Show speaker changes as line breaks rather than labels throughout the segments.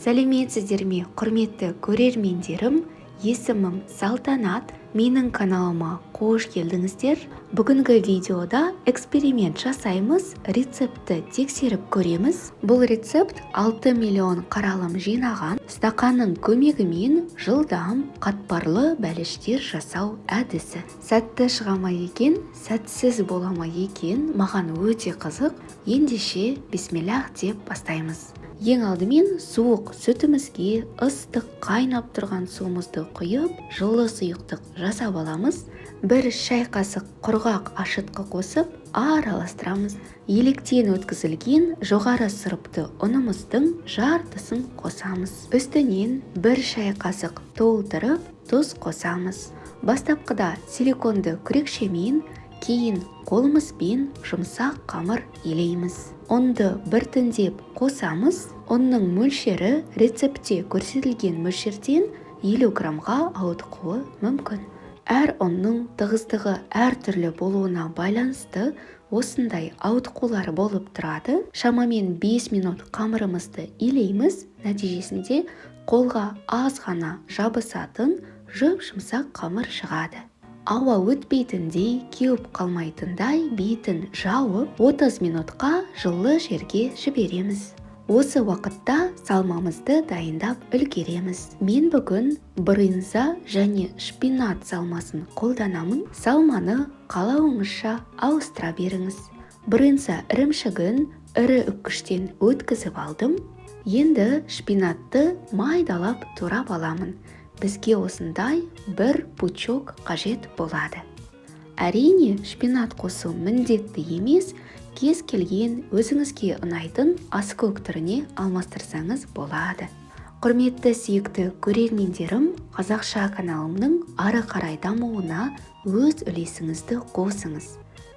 Сәлеметсіздер ме, құрметті көрермендерім, есімім Салтанат, менің каналыма қош келдіңіздер. Бүгінгі видеода эксперимент жасаймыз, рецепті тексеріп көреміз. Бұл рецепт 6 миллион қаралым жинаған стақанның көмегімен жылдам қатпарлы бәліштер жасау әдісі. Сәтті шыға ма екен, сәтсіз бола ма екен, маған өте қызық. Ендеше бисмиллах деп бастаймыз. Ең алдымен суық сүтімізге ыстық қайнап тұрған суымызды құйып, жылы сұйықтық жасап аламыз. Бір шай қасық құрғақ ашытқы қосып, араластырамыз. Електен өткізілген жоғары сұрыпты ұнымыздың жартысын қосамыз. Үстінен бір шай қасық толтырып, тұз қосамыз. Бастапқыда силиконды күрекшемен, кейін қолымызбен жұмсақ қамыр елейміз. Ұнды біртіндеп қосамыз. Ұнның мөлшері рецептте көрсетілген мөлшерден 50 граммға ауытқуы мүмкін. Әр ұнның тығыздығы әртүрлі болуына байланысты осындай ауытқулар болып тұрады. Шамамен 5 минут қамырымызды илейміз. Нәтижесінде қолға аз ғана жабысатын жұп-жұмсақ қамыр шығады. Ауа өтпейтіндей, кеуіп қалмайтындай бетін жауып 30 минутқа жылы жерге жібереміз. Осы уақытта салмамызды дайындап үлгереміз. Мен бүгін брынза және шпинат салмасын қолданамын. Салманы қалауыңызша ауыстыра беріңіз. Брынза ірімшігін ірі үккіштен өткізіп алдым. Енді шпинатты майдалап турап аламын. Бізге осындай бір пучок қажет болады. Әрине, шпинат қосу міндетті емес, кез келген өзіңізге ұнайтын аскөк түріне алмастырсаңыз болады. Құрметті сүйікті көрермендерім, қазақша каналымның ары қарай дамуына өз үлесіңізді қосыңыз.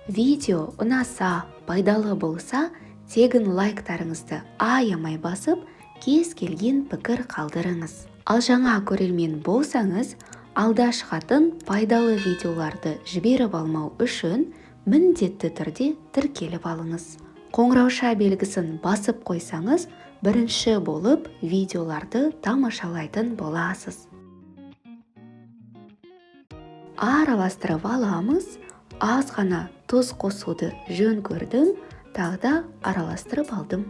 Видео ұнаса, пайдалы болса, тегін лайктарыңызды аямай басып, кез келген пікір қалдырыңыз. Ал жаңа көрермен болсаңыз, алда шығатын пайдалы видеоларды жіберіп алмау үшін міндетті түрде тіркеліп алыңыз. Қоңырауша белгісін басып қойсаңыз, бірінші болып видеоларды тамашалайтын боласыз. Араластырып аламыз. Аз ғана тұз қосуды жөн көрдім, тағы да араластырып алдым.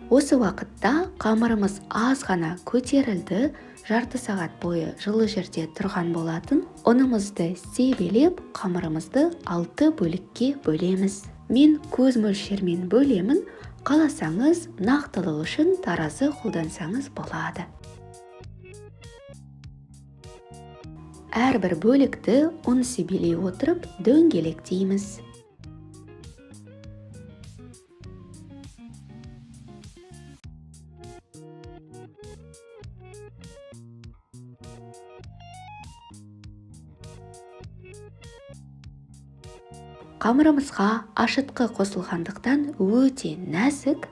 Осы уақытта қамырымыз аз ғана көтерілді, жарты сағат бойы жылы жерде тұрған болатын. Ұнымызды себелеп, қамырымызды 6 бөлікке бөлеміз. Мен көз мөлшермен бөлемін, қаласаңыз нақтылық үшін таразы қолдансаңыз болады. Әрбір бөлікті ұн себелей отырып дөңгелектейміз. Қамырымызға ашытқы қосылғандықтан өте нәзік.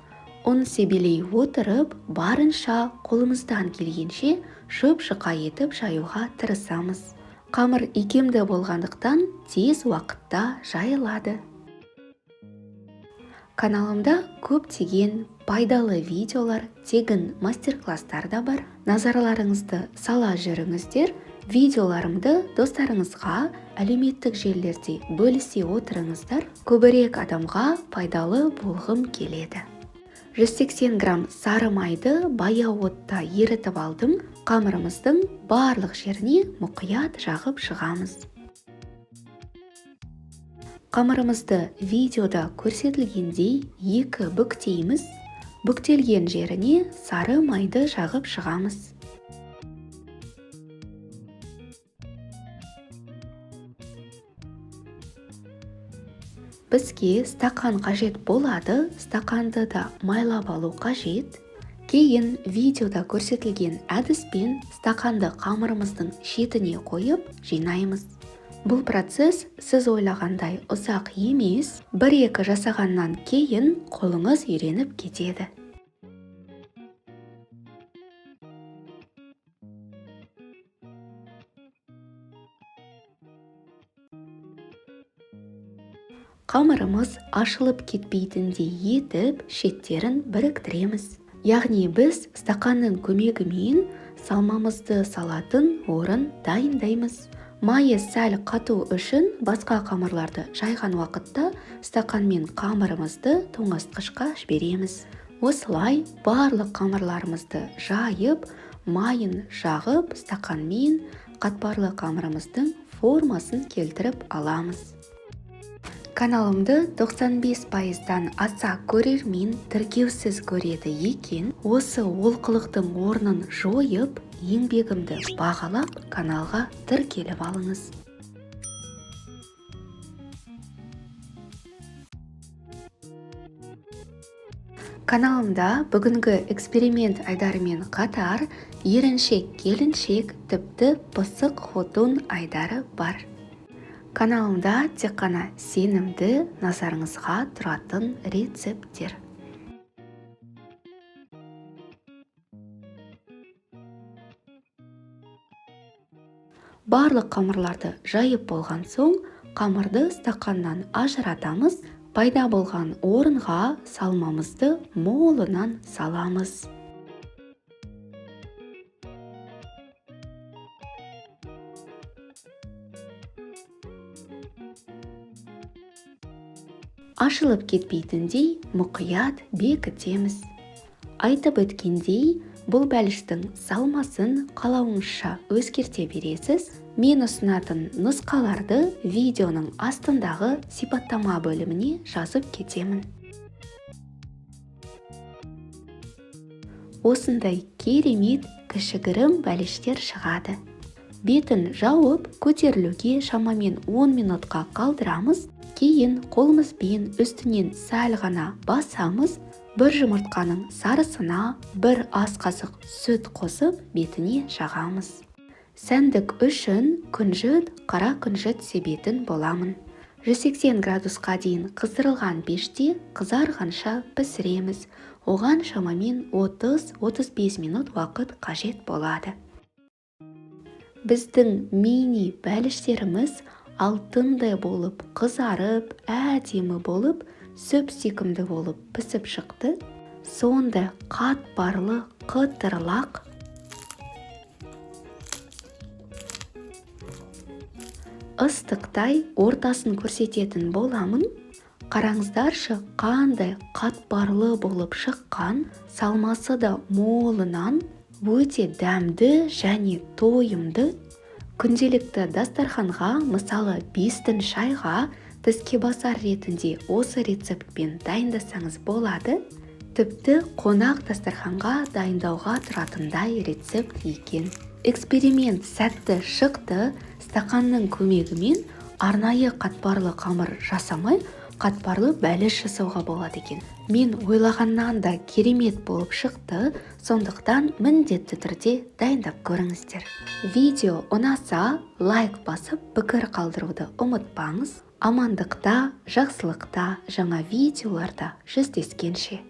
Ұн себелей отырып, барынша қолымыздан келгенше жұп-жұқа етіп жаюға тырысамыз. Қамыр икемді болғандықтан тез уақытта жайылады. Каналымда көптеген пайдалы видеолар, тегін мастер-класстар да бар. Назарларыңызды сала жүріңіздер. Видеоларымды достарыңызға әлеуметтік желілерде бөлісе отырыңыздар. Көбірек адамға пайдалы болғым келеді. 180 грамм сары майды баяу отта ерітіп алдым. Қамырымыздың барлық жеріне мұқият жағып шығамыз. Қамырымызды видеода көрсетілгендей 2 бүктейміз. Бүктелген жеріне сары майды жағып шығамыз. Бізге стақан қажет болады, стақанды да майлап алу қажет. Кейін видеода көрсетілген әдіспен стақанды қамырымыздың шетіне қойып жинаймыз. Бұл процесс сіз ойлағандай ұзақ емес, 1-2 жасағаннан кейін қолыңыз үйреніп кетеді. Қамырымыз ашылып кетпейтіндей етіп шеттерін біріктіреміз. Яғни біз стақанның көмегімен салмамызды салатын орын дайындаймыз. Майы сәл қату үшін басқа қамырларды жайған уақытта стақанмен қамырымызды тоңазытқышқа жібереміз. Осылай барлық қамырларымызды жайып, майын жағып, стақанмен қатпарлы қамырымыздың формасын келтіріп аламыз. Каналымды 95%-дан аса көрермен тіркеусіз көреді екен. Осы олқылықтың орнын жойып, еңбегімді бағалап, каналға тіркеліп алыңыз. Каналымда бүгінгі эксперимент айдарымен қатар еріншек, келіншек, тіпті пысық хотун айдары бар. Каналымда тек қана сенімді, назарыңызға тұратын рецепттер. Барлық қамырларды жайып болған соң, қамырды стақаннан ажыратамыз, пайда болған орынға салмамызды молынан саламыз. Ашылып кетпейтіндей мұқият бекітеміз. Айтып өткендей, бұл бәліштің салмасын қалауыңызша өзгерте бересіз. Мен ұсынатын нұсқаларды видеоның астындағы сипаттама бөліміне жазып кетемін. Осындай керемет кішігірім бәліштер шығады. Бетін жауып, көтерілуге шамамен 10 минутқа қалдырамыз. Кейін қолымызбен үстінен сәл ғана басамыз, бір жұмыртқаның сарысына бір ас қасық сүт қосып бетіне жағамыз. Сәндік үшін күнжіт, қара күнжіт себетін боламын. 180 градусқа дейін қыздырылған пеште қызарғанша пісіреміз. Оған шамамен 30-35 минут уақыт қажет болады. Біздің мини бәліштеріміз алтындай болып, қызарып, әдемі болып, сүп-сүйкімді болып пісіп шықты. Сондай қатпарлы, қытырлақ. Ыстықтай ортасын көрсететін боламын. Қараңыздаршы, қандай қатпарлы болып шыққан, салмасы да молынан, өте дәмді және тойымды. Күнделікті дастарханға, мысалы бестін шайға, тіске басар ретінде осы рецептпен дайындасаңыз болады. Тіпті қонақ дастарханға дайындауға тұратындай рецепт екен. Эксперимент сәтті шықты. Стақанның көмегімен арнайы қатпарлы қамыр жасамай, қатпарлы бәліш жасауға болады екен. Мен ойлағаннан да керемет болып шықты, сондықтан міндетті түрде дайындап көріңіздер. Видео ұнаса, лайк басып, пікір қалдыруды ұмытпаңыз. Амандықта, жақсылықта, жаңа видеоларда жүздескенше.